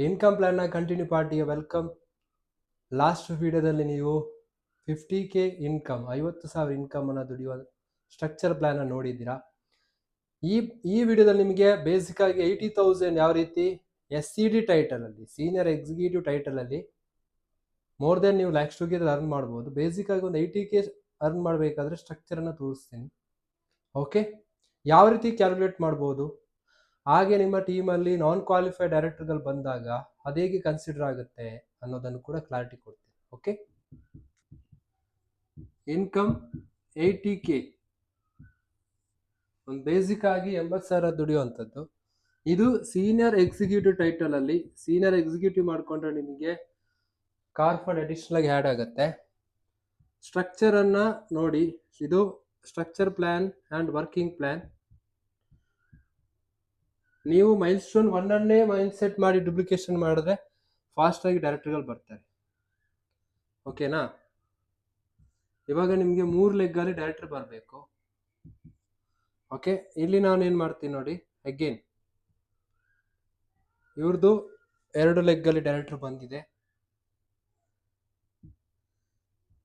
Income ಪ್ಲಾನ್ನ continue ಪಾರ್ಟಿಗೆ welcome. Last ವಿಡಿಯೋದಲ್ಲಿ ನೀವು 50K ಇನ್ಕಮ್ 50,000 ಇನ್ಕಮನ್ನು ದುಡಿಯುವ ಸ್ಟ್ರಕ್ಚರ್ ಪ್ಲಾನ್ ನೋಡಿದ್ದೀರಾ. ಈ ವಿಡಿಯೋದಲ್ಲಿ ನಿಮಗೆ ಬೇಸಿಕ್ ಆಗಿ 80,000 ಯಾವ ರೀತಿ SCD ಟೈಟಲಲ್ಲಿ ಸೀನಿಯರ್ ಎಕ್ಸಿಕ್ಯೂಟಿವ್ ಟೈಟಲಲ್ಲಿ ಮೋರ್ ದೆನ್ ನೀವು ಲ್ಯಾಕ್ಸ್ ಟುಗೆದರ್ ಅರ್ನ್ ಮಾಡ್ಬೋದು. ಬೇಸಿಕ್ ಆಗಿ ಒಂದು 80K ಅರ್ನ್ ಮಾಡಬೇಕಾದ್ರೆ ಸ್ಟ್ರಕ್ಚರನ್ನು ತೋರಿಸ್ತೀನಿ. ಓಕೆ, ಯಾವ ರೀತಿ ಕ್ಯಾಲ್ಕುಲೇಟ್ ಮಾಡ್ಬೋದು, ಹಾಗೆ ನಿಮ್ಮ ಟೀಮಲ್ಲಿ ನಾನ್ ಕ್ವಾಲಿಫೈಡ್ ಡೈರೆಕ್ಟರ್ಗಳು ಬಂದಾಗ ಅದೇಗೆ ಕನ್ಸಿಡರ್ ಆಗುತ್ತೆ ಅನ್ನೋದನ್ನು ಕೂಡ ಕ್ಲಾರಿಟಿ ಕೊಡ್ತೀನಿ. ಓಕೆ, ಇನ್ಕಮ್ 80K ಒಂದು ಬೇಸಿಕ್ ಆಗಿ 80,000 ದುಡಿಯುವಂಥದ್ದು. ಇದು ಸೀನಿಯರ್ ಎಕ್ಸಿಕ್ಯೂಟಿವ್ ಟೈಟಲ್ ಅಲ್ಲಿ ಸೀನಿಯರ್ ಎಕ್ಸಿಕ್ಯೂಟಿವ್ ಮಾಡ್ಕೊಂಡ್ರೆ ನಿಮಗೆ ಕಾರ್ ಫಂಡ್ ಅಡಿಷನಲ್ ಆಗಿ ಆ್ಯಡ್ ಆಗುತ್ತೆ. ಸ್ಟ್ರಕ್ಚರ್ ಅನ್ನ ನೋಡಿ, ಇದು structure plan and working plan. ನೀವು ಮೈಲ್ ಸ್ಟೋನ್ 1 ಮೈಂಡ್ ಸೆಟ್ ಮಾಡಿ ಡುಪ್ಲಿಕೇಶನ್ ಮಾಡಿದ್ರೆ ಫಾಸ್ಟ್ ಆಗಿ ಡೈರೆಕ್ಟರ್ಗಳು ಬರ್ತಾರೆ. ಓಕೆನಾ? ಇವಾಗ ನಿಮಗೆ 3 ಲೆಗ್ಗಲ್ಲಿ ಡೈರೆಕ್ಟರ್ ಬರಬೇಕು. ಓಕೆ, ಇಲ್ಲಿ ನಾನು ಏನು ಮಾಡ್ತೀನಿ ನೋಡಿ, ಅಗೇನ್ ಇವ್ರದ್ದು 2 ಲೆಗ್ಗಲ್ಲಿ ಡೈರೆಕ್ಟರ್ ಬಂದಿದೆ,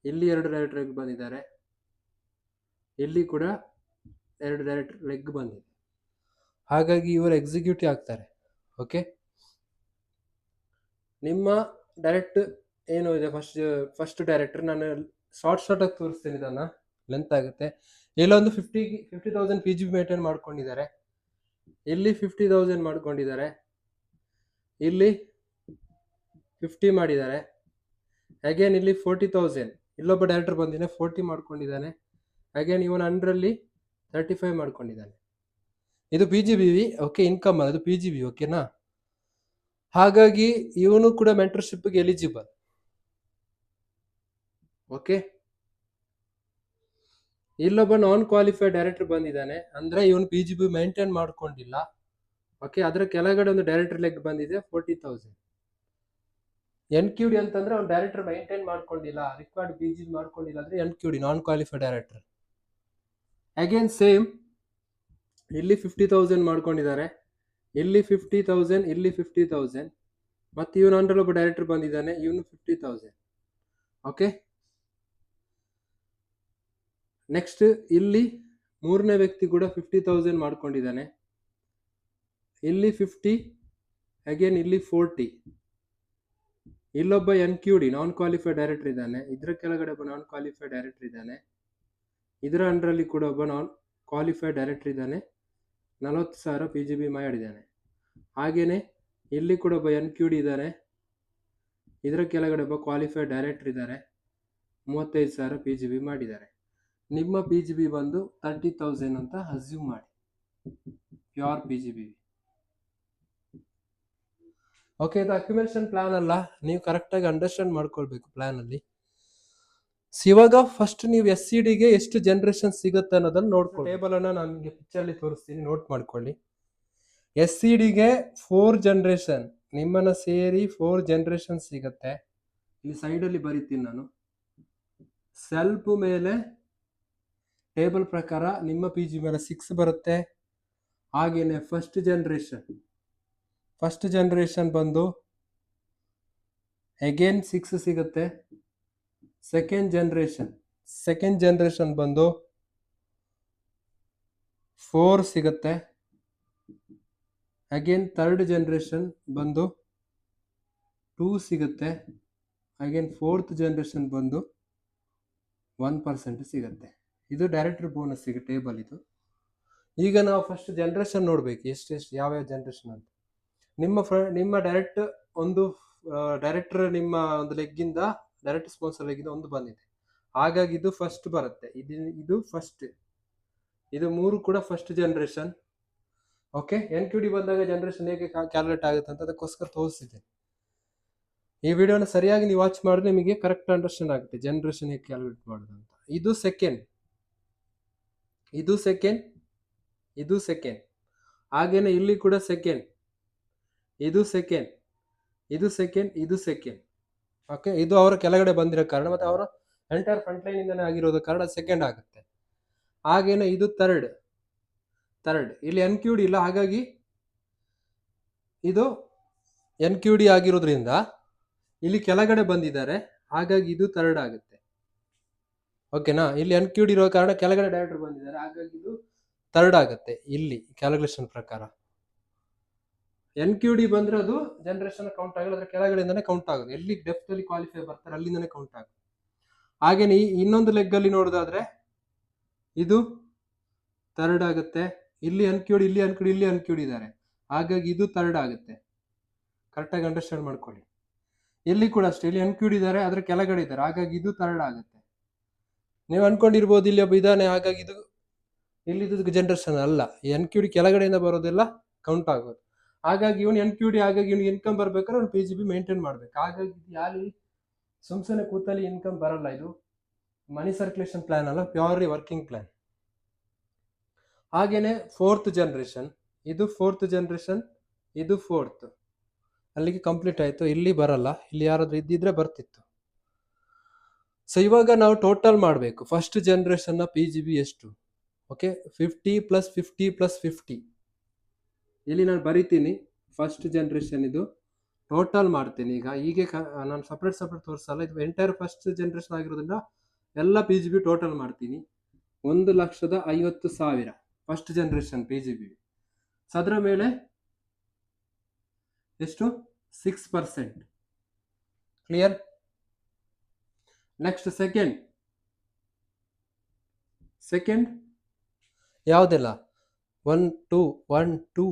ಇಲ್ಲಿ 2 ಡೈರೆಕ್ಟರ್ ಬಂದಿದ್ದಾರೆ, ಇಲ್ಲಿ ಕೂಡ 2 ಡೈರೆಕ್ಟರ್ ಲೆಗ್ ಬಂದಿದೆ. ಹಾಗಾಗಿ ಇವರು ಎಕ್ಸಿಕ್ಯೂಟಿವ್ ಆಗ್ತಾರೆ. ಓಕೆ, ನಿಮ್ಮ ಡೈರೆಕ್ಟ್ ಏನು ಇದೆ ಫಸ್ಟ್ ಡೈರೆಕ್ಟರ್ ನಾನು ಶಾರ್ಟ್ ಆಗಿ ತೋರಿಸ್ತೀನಿ, ಇದನ್ನ ಲೆಂತ್ ಆಗುತ್ತೆ. ಇಲ್ಲೊಂದು 50,000 PGB ಮೇಂಟೈನ್ ಮಾಡ್ಕೊಂಡಿದ್ದಾರೆ, ಇಲ್ಲಿ 50,000 ಮಾಡ್ಕೊಂಡಿದ್ದಾರೆ, ಇಲ್ಲಿ 50 ಮಾಡಿದ್ದಾರೆ, ಅಗೇನ್ ಇಲ್ಲಿ 40,000. ಇಲ್ಲೊಬ್ಬ ಡೈರೆಕ್ಟರ್ ಬಂದಿದ್ದಾನೆ 40 ಮಾಡ್ಕೊಂಡಿದ್ದಾನೆ, ಅಗೇನ್ ಇವನು 100ರಲ್ಲಿ 35 ಮಾಡ್ಕೊಂಡಿದ್ದಾನೆ. ಇದು PGBV. ಓಕೆ, ಇನ್ಕಮ್ ಅದು PGB. ಓಕೆನಾ? ಹಾಗಾಗಿ ಇವನು ಕೂಡ ಮೆಂಟರ್ಶಿಪ್ಗೆ ಎಲಿಜಿಬಲ್. ಓಕೆ, ಇಲ್ಲೊಬ್ಬ ನಾನ್ ಕ್ವಾಲಿಫೈಡ್ ಡೈರೆಕ್ಟರ್ ಬಂದಿದ್ದಾನೆ, ಅಂದ್ರೆ ಇವನು PGB ಮೇಂಟೈನ್ ಮಾಡ್ಕೊಂಡಿಲ್ಲ. ಓಕೆ, ಅದರ ಕೆಳಗಡೆ ಒಂದು ಡೈರೆಕ್ಟರ್ ಲೆಗ್ ಬಂದಿದೆ 40,000. NQD ಅಂತಂದ್ರೆ ಅವ್ನು ಡೈರೆಕ್ಟರ್ ಮೇಂಟೈನ್ ಮಾಡ್ಕೊಂಡಿಲ್ಲ, ರಿಕ್ವೈರ್ಡ್ PGB ಮಾಡ್ಕೊಂಡಿಲ್ಲ ಅಂದ್ರೆ NQD ನಾನ್ ಕ್ವಾಲಿಫೈಡ್ ಡೈರೆಕ್ಟರ್. ಅಗೇನ್ ಸೇಮ್, ಇಲ್ಲಿ 50,000 ಮಾಡ್ಕೊಂಡಿದ್ದಾರೆ, ಇಲ್ಲಿ 50,000, ಇಲ್ಲಿ 50,000, ಮತ್ತೆ ಇವನು ಅಂದ್ರಲ್ಲಿ ಒಬ್ಬ ಡೈರೆಕ್ಟರ್ ಬಂದಿದ್ದಾನೆ, ಇವನು 50,000. ಓಕೆ, ನೆಕ್ಸ್ಟ್ ಇಲ್ಲಿ 3ನೇ ವ್ಯಕ್ತಿ ಕೂಡ 50,000 ಮಾಡ್ಕೊಂಡಿದ್ದಾನೆ, ಇಲ್ಲಿ 50, ಅಗೇನ್ ಇಲ್ಲಿ 40. ಇಲ್ಲೊಬ್ಬ NQD ನಾನ್ ಕ್ವಾಲಿಫೈಡ್ ಡೈರೆಕ್ಟರ್ ಇದ್ದಾನೆ, ಇದರ ಕೆಳಗಡೆ ಒಬ್ಬ ನಾನ್ ಕ್ವಾಲಿಫೈಡ್ ಡೈರೆಕ್ಟರ್ ಇದ್ದಾನೆ, ಇದರ ಅಂಡರಲ್ಲಿ ಕೂಡ ಒಬ್ಬ ನಾನ್ ಕ್ವಾಲಿಫೈಡ್ ಡೈರೆಕ್ಟರ್ ಇದ್ದಾನೆ, 40,000 PGB ಮಾಡಿದ್ದಾನೆ. ಹಾಗೇನೆ ಇಲ್ಲಿ ಕೂಡ ಒಬ್ಬ NQD ಇದ್ದಾನೆ, ಇದರ ಕೆಳಗಡೆ ಒಬ್ಬ ಕ್ವಾಲಿಫೈಡ್ ಡೈರೆಕ್ಟರ್ ಇದ್ದಾರೆ, 35,000 PGB ಮಾಡಿದ್ದಾರೆ. ನಿಮ್ಮ PGB ಬಂದು 30,000 ಅಂತ ಅಸ್ಯೂಮ್ ಮಾಡಿ, ಪ್ಯೂರ್ PGB. ಓಕೆ, ಇದು ಅಕ್ಯುಮೇಷನ್ ಪ್ಲಾನ್ ಅಲ್ಲ, ನೀವು ಕರೆಕ್ಟಾಗಿ ಅಂಡರ್ಸ್ಟ್ಯಾಂಡ್ ಮಾಡ್ಕೊಳ್ಬೇಕು ಪ್ಲಾನ್ ಅಲ್ಲಿ. ಇವಾಗ ಫಸ್ಟ್ ನೀವು SCDಗೆ ಎಷ್ಟು ಜನರೇಷನ್ ಸಿಗುತ್ತೆ ಅನ್ನೋದನ್ನ ನೋಡ್ಕೊಳ್ಳಿ. ಟೇಬಲ್ ಅನ್ನ ನಾನು ನಿಮಗೆ ಪಿಕ್ಚರ್ ಅಲ್ಲಿ ತೋರಿಸ್ತೀನಿ, ನೋಟ್ ಮಾಡ್ಕೊಳ್ಳಿ. SCDಗೆ 4 ಜನರೇಷನ್ ನಿಮ್ಮನ್ನ ಸೇರಿ 4 ಜನರೇಷನ್ ಸಿಗುತ್ತೆ. ಈ ಸೈಡ್ ಅಲ್ಲಿ ಬರೀತೀನಿ ನಾನು. ಸೆಲ್ಫ್ ಮೇಲೆ ಟೇಬಲ್ ಪ್ರಕಾರ ನಿಮ್ಮ PG ಮೇಲೆ 6 ಬರುತ್ತೆ. ಹಾಗೇನೆ ಫಸ್ಟ್ ಜನರೇಷನ್ ಬಂದು ಅಗೇನ್ 6 ಸಿಗುತ್ತೆ. ಸೆಕೆಂಡ್ ಜನರೇಷನ್ ಬಂದು 4 ಸಿಗುತ್ತೆ. ಅಗೇನ್ ಥರ್ಡ್ ಜನರೇಷನ್ ಬಂದು 2 ಸಿಗುತ್ತೆ. ಅಗೇನ್ ಫೋರ್ತ್ ಜನರೇಷನ್ ಬಂದು 1% ಸಿಗುತ್ತೆ. ಇದು ಡೈರೆಕ್ಟರ್ ಬೋನಸ್ ಸಿಗುತ್ತೆ ಟೇಬಲ್ ಇದು. ಈಗ ನಾವು ಫಸ್ಟ್ ಜನರೇಷನ್ ನೋಡ್ಬೇಕು, ಎಷ್ಟೆಷ್ಟು ಯಾವ್ಯಾವ ಜನರೇಷನ್ ಅಂತ. ನಿಮ್ಮ ಡೈರೆಕ್ಟ್ ಒಂದು ಡೈರೆಕ್ಟರ್ ನಿಮ್ಮ ಒಂದು ಲೆಗ್ಗಿಂದ ಡೈರೆಕ್ಟ್ ಸ್ಪಾನ್ಸರ್ ಲೆಗ್ಗಿಂದ ಒಂದು ಬಂದಿದೆ, ಹಾಗಾಗಿ ಇದು ಫಸ್ಟ್ ಬರುತ್ತೆ. ಇದು ಫಸ್ಟ್, ಇದು 3 ಕೂಡ ಫಸ್ಟ್ ಜನರೇಷನ್. ಓಕೆ, NQD ಬಂದಾಗ ಜನರೇಷನ್ ಹೇಗೆ ಕ್ಯಾಲ್ಕುಲೇಟ್ ಆಗುತ್ತೆ ಅಂತ ಅದಕ್ಕೋಸ್ಕರ ತೋರಿಸಿದ್ದೇನೆ. ಈ ವಿಡಿಯೋನ ಸರಿಯಾಗಿ ನೀವು ವಾಚ್ ಮಾಡಿದ್ರೆ ನಿಮಗೆ ಕರೆಕ್ಟ್ ಅಂಡರ್ಸ್ಟ್ಯಾಂಡ್ ಆಗುತ್ತೆ ಜನರೇಷನ್ ಹೇಗೆ ಕ್ಯಾಲ್ಕುಲೇಟ್ ಮಾಡೋದು ಅಂತ. ಇದು ಸೆಕೆಂಡ್, ಹಾಗೇನೆ ಇಲ್ಲಿ ಕೂಡ ಸೆಕೆಂಡ್, ಇದು ಸೆಕೆಂಡ್. ಓಕೆ, ಇದು ಅವರ ಕೆಳಗಡೆ ಬಂದಿರೋ ಕಾರಣ ಮತ್ತೆ ಅವರ ಎಂಟೈರ್ ಫ್ರಂಟ್ ಲೈನ್ ಇಂದಾನೆ ಆಗಿರೋದ ಕಾರಣ ಸೆಕೆಂಡ್ ಆಗುತ್ತೆ. ಹಾಗೇನೆ ಇದು ಥರ್ಡ್, ಇಲ್ಲಿ NQD ಇಲ್ಲ, ಹಾಗಾಗಿ ಇದು ಎನ್ ಕ್ಯೂ ಡಿ ಆಗಿರೋದ್ರಿಂದ ಇಲ್ಲಿ ಕೆಳಗಡೆ ಬಂದಿದ್ದಾರೆ, ಹಾಗಾಗಿ ಇದು ಥರ್ಡ್ ಆಗುತ್ತೆ. ಓಕೆನಾ? ಇಲ್ಲಿ ಎನ್ ಕ್ಯೂ ಡಿ ಇರೋ ಕಾರಣ ಕೆಳಗಡೆ ಡೈರೆಕ್ಟರ್ ಬಂದಿದ್ದಾರೆ, ಹಾಗಾಗಿ ಇದು ಥರ್ಡ್ ಆಗುತ್ತೆ ಇಲ್ಲಿ ಕ್ಯಾಲ್ಕುಲೇಷನ್ ಪ್ರಕಾರ. ಎನ್ ಕ್ಯೂ ಡಿ ಬಂದ್ರೆ ಅದು ಜನರೇಷನ್ ಕೌಂಟ್ ಆಗಲ್ಲ, ಅದ್ರ ಕೆಳಗಡೆಯಿಂದನೇ ಕೌಂಟ್ ಆಗುತ್ತೆ. ಎಲ್ಲಿ ಡೆಪ್ತ್ ಅಲ್ಲಿ ಕ್ವಾಲಿಫೈ ಬರ್ತಾರೆ ಅಲ್ಲಿಂದನೇ ಕೌಂಟ್ ಆಗುತ್ತೆ. ಹಾಗೇನೆ ಇನ್ನೊಂದು ಲೆಗ್ ಅಲ್ಲಿ ನೋಡೋದಾದ್ರೆ ಇದು ಥರ್ಡ್ ಆಗುತ್ತೆ. ಇಲ್ಲಿ ಎನ್ ಕ್ಯೂ ಡಿ, ಇಲ್ಲಿ ಎನ್ ಕ್ಯೂ ಡಿ, ಇಲ್ಲಿ ಎನ್ ಕ್ಯೂ ಡಿ ಇದ್ದಾರೆ, ಹಾಗಾಗಿ ಇದು ಥರ್ಡ್ ಆಗುತ್ತೆ. ಕರೆಕ್ಟಾಗಿ ಅಂಡರ್ಸ್ಟ್ಯಾಂಡ್ ಮಾಡ್ಕೊಳ್ಳಿ. ಇಲ್ಲಿ ಕೂಡ ಅಷ್ಟೇ, ಇಲ್ಲಿ ಎನ್ ಕ್ಯೂ ಡಿ ಇದ್ದಾರೆ, ಅದ್ರ ಕೆಳಗಡೆ ಇದ್ದಾರೆ, ಹಾಗಾಗಿ ಇದು ಥರ್ಡ್ ಆಗುತ್ತೆ. ನೀವು ಅನ್ಕೊಂಡಿರ್ಬೋದು ಇಲ್ಲಿ ಒಬ್ಬ ಇದ್ದಾನೆ, ಹಾಗಾಗಿ ಇದು ಇಲ್ಲಿ ಜನರೇಷನ್ ಅಲ್ಲ. ಎನ್ ಕ್ಯೂ ಡಿ ಕೆಳಗಡೆಯಿಂದ ಬರೋದೆಲ್ಲ ಕೌಂಟ್ ಆಗೋದು. ಹಾಗಾಗಿ ಇವನು ಎನ್ ಕ್ಯೂ ಡಿ, ಹಾಗಾಗಿ ಇವನು ಇನ್ಕಮ್ ಬರ್ಬೇಕಾದ್ರೆ ಅವ್ನು PGB ಮೇಂಟೈನ್ ಮಾಡ್ಬೇಕು. ಹಾಗಾಗಿ ಯಾಲಿ ಸುಮ್ಸನೆ ಕೂತಲ್ಲಿ ಇನ್ಕಮ್ ಬರಲ್ಲ. ಇದು ಮನಿ ಸರ್ಕ್ಯುಲೇಷನ್ ಪ್ಲಾನ್ ಅಲ್ಲ, ಪ್ಯೂರ್ಲಿ ವರ್ಕಿಂಗ್ ಪ್ಲಾನ್. ಹಾಗೇನೆ ಫೋರ್ತ್ ಜನರೇಷನ್, ಇದು ಫೋರ್ತ್ ಜನರೇಷನ್, ಇದು ಫೋರ್ತ್. ಅಲ್ಲಿಗೆ ಕಂಪ್ಲೀಟ್ ಆಯ್ತು. ಇಲ್ಲಿ ಬರಲ್ಲ, ಇಲ್ಲಿ ಯಾರಾದ್ರೂ ಇದ್ದಿದ್ರೆ ಬರ್ತಿತ್ತು. ಸೊ ಇವಾಗ ನಾವು ಟೋಟಲ್ ಮಾಡಬೇಕು. ಫಸ್ಟ್ ಜನರೇಷನ್ ನ PGB ಎಷ್ಟು? ಓಕೆ, 50 + 50 + 50. ಇಲ್ಲಿ ನಾನು ಬರಿತೀನಿ ಫಸ್ಟ್ ಜನರೇಷನ್, ಇದು ಟೋಟಲ್ ಮಾಡ್ತೀನಿ. ಈಗ ಹೀಗೆ ನಾನು ಸಪ್ರೇಟ್ ತೋರಿಸಲ್ಲ, ಇದು ಎಂಟೈರ್ ಫಸ್ಟ್ ಜನರೇಷನ್ ಆಗಿರೋದ್ರಿಂದ ಎಲ್ಲ PGB ಟೋಟಲ್ ಮಾಡ್ತೀನಿ. 1,50,000 ಫಸ್ಟ್ ಜನರೇಷನ್ PGB. ಅದರ ಮೇಲೆ ಎಷ್ಟು? 6%. ಕ್ಲಿಯರ್? ನೆಕ್ಸ್ಟ್ ಸೆಕೆಂಡ್ ಯಾವುದೆಲ್ಲ? 1 2 1 2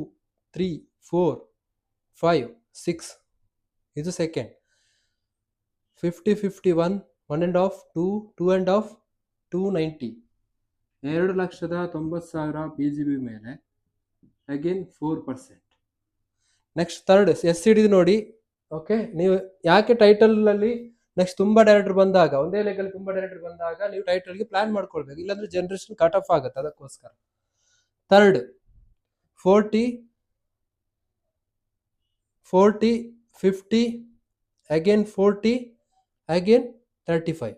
3 4 5 6, ಇದು ಸೆಕೆಂಡ್. 50 51 1.5 2 2.5 290, 2,90,000 PGB ಮೇಲೆ ಅಗೇನ್ 4%. ನೆಕ್ಸ್ಟ್ ಥರ್ಡ್ SCD ನೋಡಿ. ಓಕೆ, ನೀವು ಯಾಕೆ ಟೈಟಲ್ ಅಲ್ಲಿ ನೆಕ್ಸ್ಟ್ ತುಂಬಾ ಡೈರೆಕ್ಟರ್ ಬಂದಾಗ, ಒಂದೇ ಲೆಕ್ಕಲ್ಲಿ ತುಂಬಾ ಡೈರೆಕ್ಟರ್ ಬಂದಾಗ ನೀವು ಟೈಟಲ್ಗೆ ಪ್ಲಾನ್ ಮಾಡ್ಕೊಳ್ಬೇಕು, ಇಲ್ಲಾಂದ್ರೆ ಜನರೇಷನ್ ಕಟ್ ಆಫ್ ಆಗುತ್ತೆ. ಅದಕ್ಕೋಸ್ಕರ ಥರ್ಡ್ 40 50 ಅಗೇನ್ 40 ಅಗೇನ್ 35,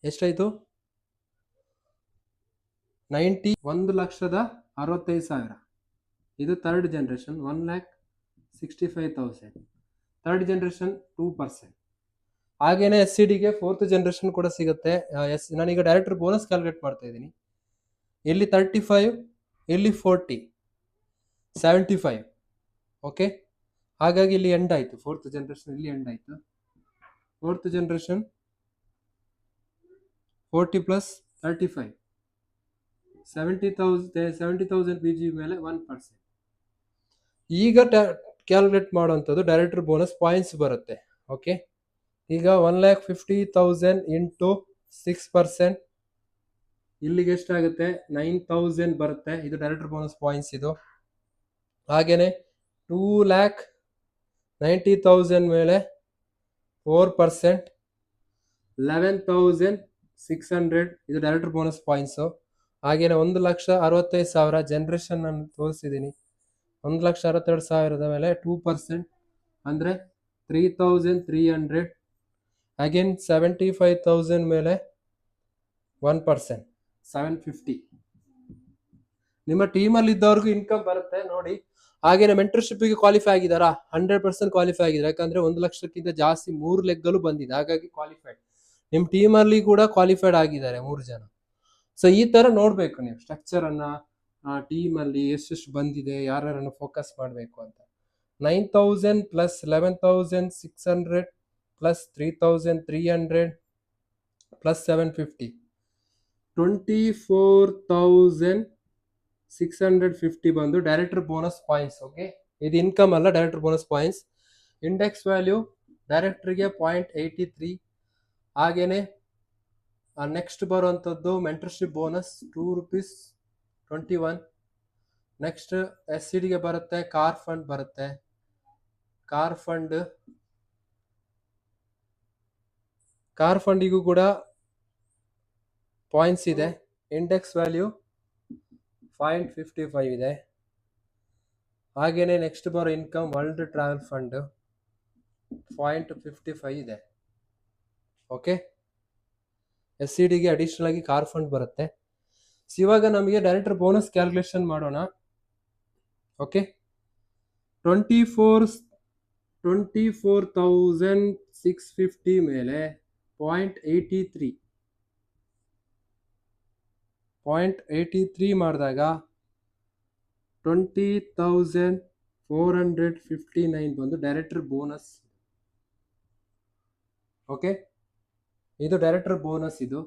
ಎಷ್ಟಾಯ್ತು? 90, 1,65,000. ಇದು ಥರ್ಡ್ ಜನರೇಷನ್, 1,65,000. Third generation 2%. ಹಾಗೇನೆ SCDಗೆ ಫೋರ್ತ್ ಜನರೇಷನ್ ಕೂಡ ಸಿಗುತ್ತೆ. ನಾನೀಗ ಡೈರೆಕ್ಟರ್ ಬೋನಸ್ ಕ್ಯಾಲ್ಕುಲೇಟ್ ಮಾಡ್ತಾ ಇದ್ದೀನಿ. ಇಲ್ಲಿ 35, ಇಲ್ಲಿ 40, 75. ಓಕೆ, ಹಾಗಾಗಿ ಇಲ್ಲಿ ಎಂಡ್ ಆಯ್ತು. ಫೋರ್ತ್ ಜನರೇಷನ್ ಇಲ್ಲಿ ಎಂಡ್ ಆಯ್ತು. ಫೋರ್ತ್ ಜನರೇಷನ್ 40 + 35, 70,000 PGB ಮೇಲೆ 1%. ಈಗ ಕ್ಯಾಲ್ಕುಲೇಟ್ ಮಾಡುವಂಥದ್ದು ಡೈರೆಕ್ಟರ್ ಬೋನಸ್ ಪಾಯಿಂಟ್ಸ್ ಬರುತ್ತೆ. ಓಕೆ, ಈಗ 1,50,000 ಇಂಟು 6%, ಇಲ್ಲಿಗೆ ಎಷ್ಟಾಗುತ್ತೆ? 9,000 ಬರುತ್ತೆ. ಇದು ಡೈರೆಕ್ಟರ್ ಬೋನಸ್ ಪಾಯಿಂಟ್ಸ್ ಇದು. ಹಾಗೇನೆ 2,90,000 ಮೇಲೆ 4%, 11,600, ಇದು ಡೈರೆಕ್ಟರ್ ಬೋನಸ್ ಪಾಯಿಂಟ್ಸು. ಹಾಗೇನೆ 1,65,000 ಜನರೇಷನ್ ನಾನು ತೋರಿಸಿದ್ದೀನಿ. 1,62,000 ಮೇಲೆ 2%, ಅಂದರೆ 3,300. ಅಗೇನ್ 75,000 ಮೇಲೆ 1%, 750. ನಿಮ್ಮ ಟೀಮಲ್ಲಿ ಇದ್ದವ್ರಿಗೂ ಇನ್ಕಮ್ ಬರುತ್ತೆ ನೋಡಿ. ಹಾಗೇನೆ ಮೆಂಟರ್ಶಿಪ್ಗೆ ಕ್ವಾಲಿಫೈ ಆಗಿದ್ದಾರಾ? 100% ಕ್ವಾಲಿಫೈ ಆಗಿದ್ದಾರೆ. ಯಾಕಂದ್ರೆ 1 ಲಕ್ಷಕ್ಕಿಂತ ಜಾಸ್ತಿ 3 ಲೆಗ್ಗಲ್ಲೂ ಬಂದಿದೆ, ಹಾಗಾಗಿ ಕ್ವಾಲಿಫೈಡ್. ನಿಮ್ಮ ಟೀಮಲ್ಲಿ ಕೂಡ ಕ್ವಾಲಿಫೈಡ್ ಆಗಿದ್ದಾರೆ 3 ಜನ. ಸೊ ಈ ತರ ನೋಡ್ಬೇಕು ನೀವು ಸ್ಟ್ರಕ್ಚರ್ ಅನ್ನ, ಟೀಮಲ್ಲಿ ಎಷ್ಟೆಷ್ಟು ಬಂದಿದೆ, ಯಾರ್ಯಾರನ್ನು ಫೋಕಸ್ ಮಾಡಬೇಕು ಅಂತ. 9,000 + 11,600 + 3,300 + 750, 24,650 ಬಂದು ಡೈರೆಕ್ಟರ್ ಬೋನಸ್ ಪಾಯಿಂಟ್ಸ್. ಓಕೆ, ಇದು ಇನ್ಕಮ್ ಅಲ್ಲ, director bonus points. Index value ಡೈರೆಕ್ಟರ್ಗೆ 0.83. ಹಾಗೇನೆ ನೆಕ್ಸ್ಟ್ ಬರುವಂಥದ್ದು ಮೆಂಟರ್ಶಿಪ್ ಬೋನಸ್ ₹2.21. ನೆಕ್ಸ್ಟ್ SCDಗೆ ಬರುತ್ತೆ, ಕಾರ್ ಫಂಡ್ ಬರುತ್ತೆ. ಕಾರ್ ಫಂಡಿಗೂ ಕೂಡ ಪಾಯಿಂಟ್ಸ್ ಇದೆ. ಇಂಡೆಕ್ಸ್ ವ್ಯಾಲ್ಯೂ 0.55 ಇದೆ. ಹಾಗೇನೆ ನೆಕ್ಸ್ಟ್ ಬರೋ ಇನ್ಕಮ್ ವರ್ಲ್ಡ್ ಟ್ರಾವೆಲ್ ಫಂಡ್ 0.55 ಇದೆ. ಓಕೆ, SCDಗೆ ಅಡಿಷನಲ್ ಆಗಿ ಕಾರ್ ಫಂಡ್ ಬರುತ್ತೆ. ಇವಾಗ ನಮಗೆ ಡೈರೆಕ್ಟರ್ ಬೋನಸ್ ಕ್ಯಾಲ್ಕುಲೇಷನ್ ಮಾಡೋಣ. ಓಕೆ, 24 24,650 ಮೇಲೆ 0.83 ಮಾಡಿದಾಗ 20,459 ಬಂದು ಡೈರೆಕ್ಟರ್ ಬೋನಸ್. ಓಕೆ, ಇದು ಡೈರೆಕ್ಟರ್ ಬೋನಸ್. ಇದು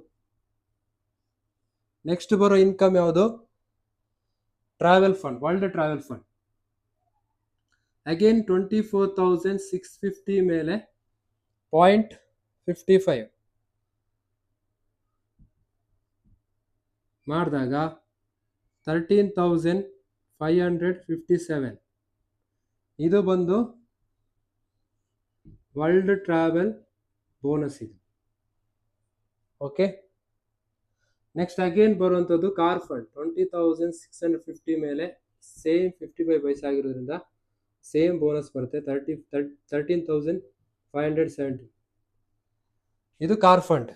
ನೆಕ್ಸ್ಟ್ ಬರೋ ಇನ್ಕಮ್ ಯಾವುದು? Travel fund, world travel fund. Again 24,650 ಮೇಲೆ 0.55 ಮಾಡಿದಾಗ 13,557. ಇದು ಬಂದು ವರ್ಲ್ಡ್ ಟ್ರಾವೆಲ್ ಬೋನಸ್ ಇದು. ಓಕೆ, ನೆಕ್ಸ್ಟ್ ಅಗೇನ್ ಬರುವಂಥದ್ದು ಕಾರ್ ಫಂಡ್. 20,650 ಮೇಲೆ ಸೇಮ್ 55 ಪೈಸೆ ಆಗಿರೋದ್ರಿಂದ ಸೇಮ್ ಬೋನಸ್ ಬರುತ್ತೆ, 13,570. ಇದು ಕಾರ್ ಫಂಡ್.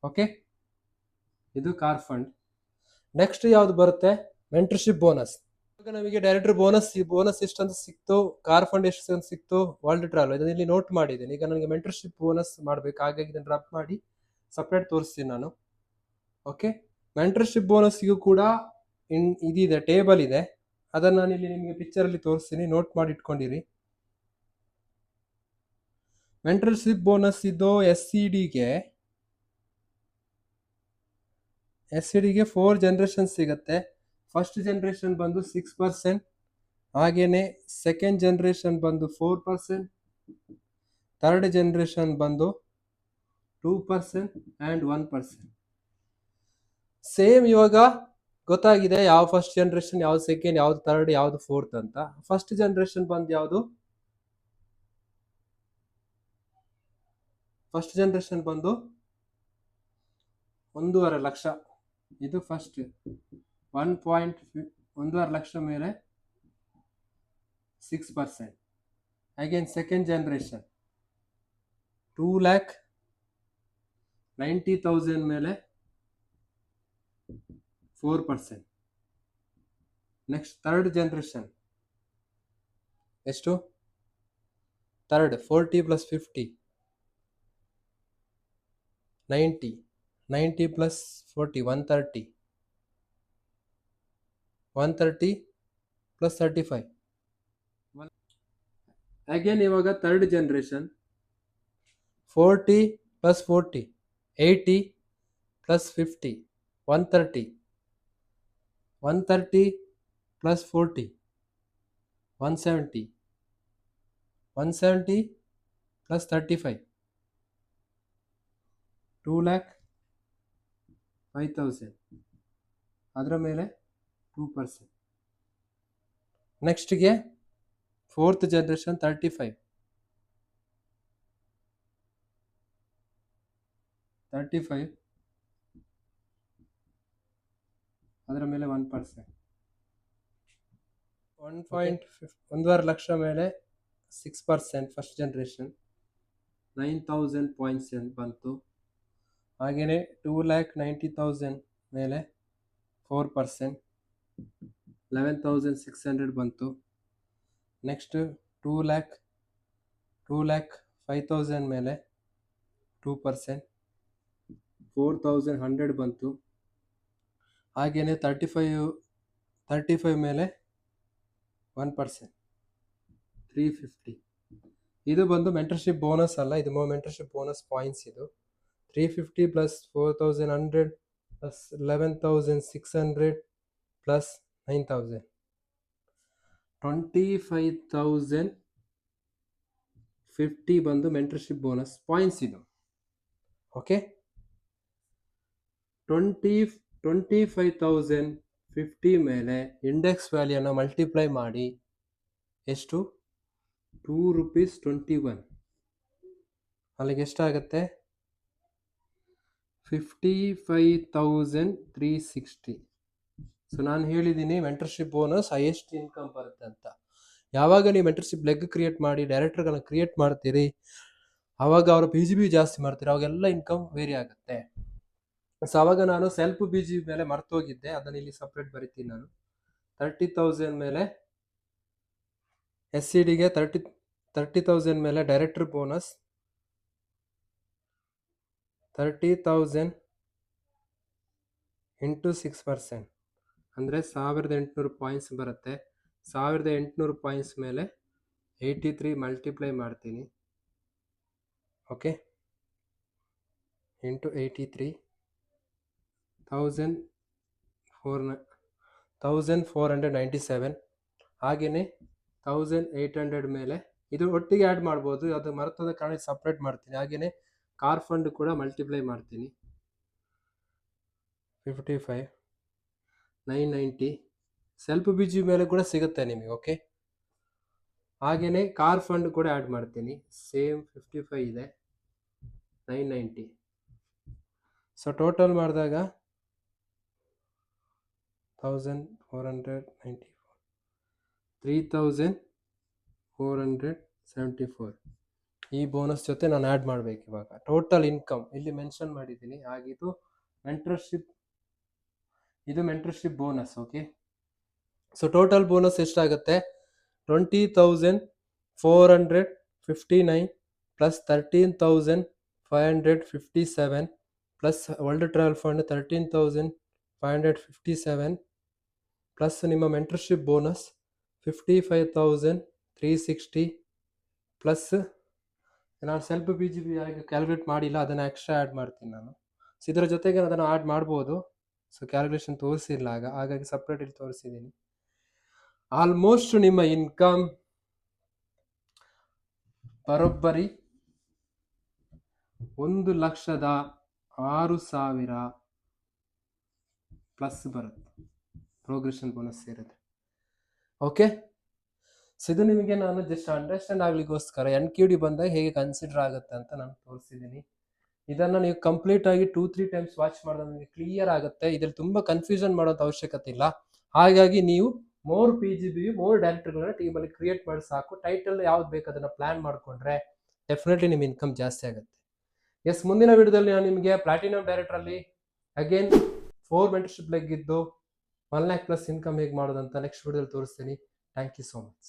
ಓಕೆ, ಇದು ಕಾರ್ ಫಂಡ್. ನೆಕ್ಸ್ಟ್ ಯಾವ್ದು ಬರುತ್ತೆ? Mentorship bonus. ಇವಾಗ ನಮಗೆ ಡೈರೆಕ್ಟರ್ ಬೋನಸ್, ಈ ಬೋನಸ್ ಎಷ್ಟಂತ ಸಿಕ್ತು, ಕಾರ್ ಫಂಡ್ ಎಷ್ಟು ಸಿಕ್ತು, ವರ್ಲ್ಡ್ ಟ್ರಾವೆಲ್ ಇದನ್ನ ಇಲ್ಲಿ ನೋಟ್ ಮಾಡಿದ್ದೀನಿ. ಈಗ ನನಗೆ ಮೆಂಟರ್ಶಿಪ್ ಬೋನಸ್ ಮಾಡಬೇಕು, ಹಾಗಾಗಿ ಇದನ್ನು ರಬ್ ಮಾಡಿ ಸಪ್ರೇಟ್ ತೋರಿಸ್ತೀನಿ ನಾನು. ಓಕೆ, ಮೆಂಟರ್ಶಿಪ್ ಬೋನಸ್ಗೂ ಕೂಡ ಇದಿದೆ, ಟೇಬಲ್ ಇದೆ. ಅದನ್ನು ನಾನು ಇಲ್ಲಿ ನಿಮಗೆ ಪಿಕ್ಚರಲ್ಲಿ ತೋರಿಸ್ತೀನಿ, ನೋಟ್ ಮಾಡಿ ಇಟ್ಕೊಂಡಿರಿ. ಮೆಂಟರ್ಶಿಪ್ ಬೋನಸ್ ಇದು ಎಸ್ ಸಿ ಡಿಗೆ 4 ಜನರೇಷನ್ ಸಿಗುತ್ತೆ. ಫಸ್ಟ್ ಜನರೇಷನ್ ಬಂದು 6%, ಹಾಗೇನೆ ಸೆಕೆಂಡ್ ಜನರೇಷನ್ ಬಂದು 4%, ಥರ್ಡ್ ಜನರೇಷನ್ ಬಂದು 2% ಆ್ಯಂಡ್ 1%. ಸೇಮ್ ಇವಾಗ ಗೊತ್ತಾಗಿದೆ ಯಾವ ಫಸ್ಟ್ ಜನರೇಷನ್, ಯಾವ್ದು ಸೆಕೆಂಡ್, ಯಾವ್ದು ಥರ್ಡ್, ಯಾವ್ದು ಫೋರ್ತ್ ಅಂತ. ಫಸ್ಟ್ ಜನರೇಷನ್ ಬಂದು ಯಾವುದು? ಫಸ್ಟ್ ಜನರೇಷನ್ ಬಂದು 1.5 ಲಕ್ಷ. ಇದು ಫಸ್ಟ್ 1.5 ಲಕ್ಷ ಮೇಲೆ 6%. ಅಗೇನ್ ಸೆಕೆಂಡ್ ಜನರೇಷನ್ 2,90,000 ಮೇಲೆ 4%. ನೆಕ್ಸ್ಟ್ ಥರ್ಡ್ ಜನರೇಷನ್ ಎಷ್ಟು? ಥರ್ಡ್ 40 + 50 90 + 40 130 + 35. ಅಗೇನ್ ಇವಾಗ ಥರ್ಡ್ ಜನರೇಷನ್ 40 + 40 80 + 50 130 + 40 170 + 35 2,05,000. ಅದರ ಮೇಲೆ 2%. ನೆಕ್ಸ್ಟ್ಗೆ ಫೋರ್ತ್ ಜನರೇಷನ್ 35 ಅದರ ಮೇಲೆ 1%. 1.5 ಲಕ್ಷ ಮೇಲೆ 6%. ಫಸ್ಟ್ ಜನರೇಷನ್ 9,000 ಪಾಯಿಂಟ್ಸ್ ಬಂತು. ಹಾಗೆಯೇ 2,90,000 ಮೇಲೆ 4% 11,600 ಬಂತು. ನೆಕ್ಸ್ಟ್ 2,05,000 ಮೇಲೆ 2% 4,100 ಬಂತು. ಹಾಗೆಯೇ 35 ಮೇಲೆ 1% 350. ಇದು ಬಂದು ಮೆಂಟರ್ಶಿಪ್ ಬೋನಸ್ ಅಲ್ಲ, ಇದು ಮೆಂಟರ್ಶಿಪ್ ಬೋನಸ್ ಪಾಯಿಂಟ್ಸ್. ಇದು 350 + 4,100 + 11,600 + 9,000 25,050 ಬಂದು ಮೆಂಟರ್ಶಿಪ್ ಬೋನಸ್ ಪಾಯಿಂಟ್ಸ್ ಇದು. ಓಕೆ, 25,050 ಮೇಲೆ ಇಂಡೆಕ್ಸ್ ವ್ಯಾಲ್ಯೂನ ಮಲ್ಟಿಪ್ಲೈ ಮಾಡಿ ಎಷ್ಟು? ₹2.21. ಅಲ್ಲಿಗೆ ಎಷ್ಟಾಗುತ್ತೆ? 55,360. ಸೊ ನಾನು ಹೇಳಿದ್ದೀನಿ ಮೆಂಟರ್ಶಿಪ್ ಬೋನಸ್ ಹೈಯೆಸ್ಟ್ ಇನ್ಕಮ್ ಬರುತ್ತೆ ಅಂತ. ಯಾವಾಗ ನೀವು ಮೆಂಟರ್ಶಿಪ್ ಲೆಗ್ ಕ್ರಿಯೇಟ್ ಮಾಡಿ ಡೈರೆಕ್ಟರ್ಗಳನ್ನ ಕ್ರಿಯೇಟ್ ಮಾಡ್ತೀರಿ, ಆವಾಗ ಅವರು PGB ಜಾಸ್ತಿ ಮಾಡ್ತೀರಿ, ಅವಾಗೆಲ್ಲ ಇನ್ಕಮ್ ವೇರಿ ಆಗುತ್ತೆ. ಸೊ ಆವಾಗ ನಾನು ಸೆಲ್ಫ್ PGB ಮೇಲೆ ಮರ್ತೋಗಿದ್ದೆ, ಅದನ್ನು ಇಲ್ಲಿ ಸಪ್ರೇಟ್ ಬರಿತೀನಿ ನಾನು. 30,000 ಮೇಲೆ SCDಗೆ 30,000 ಮೇಲೆ ಡೈರೆಕ್ಟರ್ ಬೋನಸ್ 30,000 ಇಂಟು 6%, ಅಂದರೆ 1800 ಪಾಯಿಂಟ್ಸ್ ಬರುತ್ತೆ. 1800 ಪಾಯಿಂಟ್ಸ್ ಮೇಲೆ 83 ಮಲ್ಟಿಪ್ಲೈ ಮಾಡ್ತೀನಿ. Okay, into 83 1497. ಹಾಗೆಯೇ 1800 ಮೇಲೆ ಇದು ಒಟ್ಟಿಗೆ ಆ್ಯಡ್ ಮಾಡ್ಬೋದು, ಅದು ಮರ್ತದ ಕಾರಣ ಸಪ್ರೇಟ್ ಮಾಡ್ತೀನಿ. ಹಾಗೆಯೇ ಕಾರ್ ಫಂಡ್ ಕೂಡ ಮಲ್ಟಿಪ್ಲೈ ಮಾಡ್ತೀನಿ. 55 990 ಸೆಲ್ಫ್ BG ಮೇಲೆ ಕೂಡ ಸಿಗುತ್ತೆ ನಿಮಗೆ. ಓಕೆ, ಹಾಗೆಯೇ ಕಾರ್ ಫಂಡ್ ಕೂಡ ಆ್ಯಡ್ ಮಾಡ್ತೀನಿ. ಸೇಮ್ 55 ಇದೆ, 990. ಸೊ ಟೋಟಲ್ ಮಾಡಿದಾಗ 1494 3474. ಈ ಬೋನಸ್ ಜೊತೆ ನಾನು ಆ್ಯಡ್ ಮಾಡಬೇಕು. ಇವಾಗ ಟೋಟಲ್ ಇನ್ಕಮ್ ಇಲ್ಲಿ ಮೆನ್ಷನ್ ಮಾಡಿದ್ದೀನಿ. ಆಗಿದ್ದು ಇದು mentorship bonus. Okay, so total bonus ಎಷ್ಟಾಗುತ್ತೆ? 20,459 plus 13,557 plus world travel fund 13,557 plus ನಿಮ್ಮ ಮೆಂಟರ್ಶಿಪ್ ಬೋನಸ್ 55,360 ಪ್ಲಸ್ ನಾನು ಸೆಲ್ಫ್ BG ಕ್ಯಾಲ್ಕುಲೇಟ್ ಮಾಡಿಲ್ಲ, ಅದನ್ನು ಎಕ್ಸ್ಟ್ರಾ ಆ್ಯಡ್ ಮಾಡ್ತೀನಿ ನಾನು. ಸೊ ಇದರ ಜೊತೆಗೆ ಅದನ್ನು ಆ್ಯಡ್ ಮಾಡ್ಬೋದು. ಸೊ ಕ್ಯಾಲ್ಕುಲೇಷನ್ ತೋರಿಸಿಲ್ಲ ಹಾಗಾಗಿ ಸಪ್ರೇಟ್ ಇಲ್ಲಿ ತೋರಿಸಿದ್ದೀನಿ. ಆಲ್ಮೋಸ್ಟ್ ನಿಮ್ಮ ಇನ್ಕಮ್ ಬರೋಬ್ಬರಿ 1,06,000 ಪ್ಲಸ್ ಬರುತ್ತೆ, ಪ್ರೋಗ್ರೆಷನ್ ಬೋನಸ್ ಸೇರುತ್ತೆ. ಓಕೆ, ಸೊ ಇದು ನಿಮಗೆ ನಾನು ಜಸ್ಟ್ ಅಂಡರ್ಸ್ಟ್ಯಾಂಡ್ ಆಗ್ಲಿಕ್ಕೋಸ್ಕರ NQD ಬಂದಾಗ ಹೇಗೆ ಕನ್ಸಿಡರ್ ಆಗುತ್ತೆ ಅಂತ ನಾನು ತೋರಿಸಿದ್ದೀನಿ. ಇದನ್ನು ನೀವು ಕಂಪ್ಲೀಟ್ ಆಗಿ 2-3 ಟೈಮ್ಸ್ ವಾಚ್ ಮಾಡಿದ್ರೆ ನಿಮಗೆ ಕ್ಲಿಯರ್ ಆಗುತ್ತೆ. ಇದರಲ್ಲಿ ತುಂಬ ಕನ್ಫ್ಯೂಷನ್ ಮಾಡೋಂಥ ಅವಶ್ಯಕತೆ ಇಲ್ಲ. ಹಾಗಾಗಿ ನೀವು ಮೋರ್ PGB ಮೋರ್ ಡೈರೆಕ್ಟರ್ಗಳನ್ನ ಟೀಮಲ್ಲಿ ಕ್ರಿಯೇಟ್ ಮಾಡಿ ಸಾಕು. ಟೈಟಲ್ ಯಾವ್ದು ಬೇಕು ಅದನ್ನು ಪ್ಲಾನ್ ಮಾಡಿಕೊಂಡ್ರೆ ಡೆಫಿನೆಟ್ಲಿ ನಿಮ್ಮ ಇನ್ಕಮ್ ಜಾಸ್ತಿ ಆಗುತ್ತೆ. ಎಸ್, ಮುಂದಿನ ವಿಡಿಯೋದಲ್ಲಿ ನಾನು ನಿಮಗೆ ಪ್ಲಾಟಿನಮ್ ಡೈರೆಕ್ಟರಲ್ಲಿ ಅಗೇನ್ 4 ಮೆಂಟರ್ಶಿಪ್ ಲೆಗ್ ಇದ್ದು 1 lakh ಪ್ಲಸ್ ಇನ್ಕಮ್ ಹೇಗೆ ಮಾಡೋದಂತ ನೆಕ್ಸ್ಟ್ ವಿಡಿಯೋದಲ್ಲಿ ತೋರಿಸ್ತೀನಿ. Thank you so much.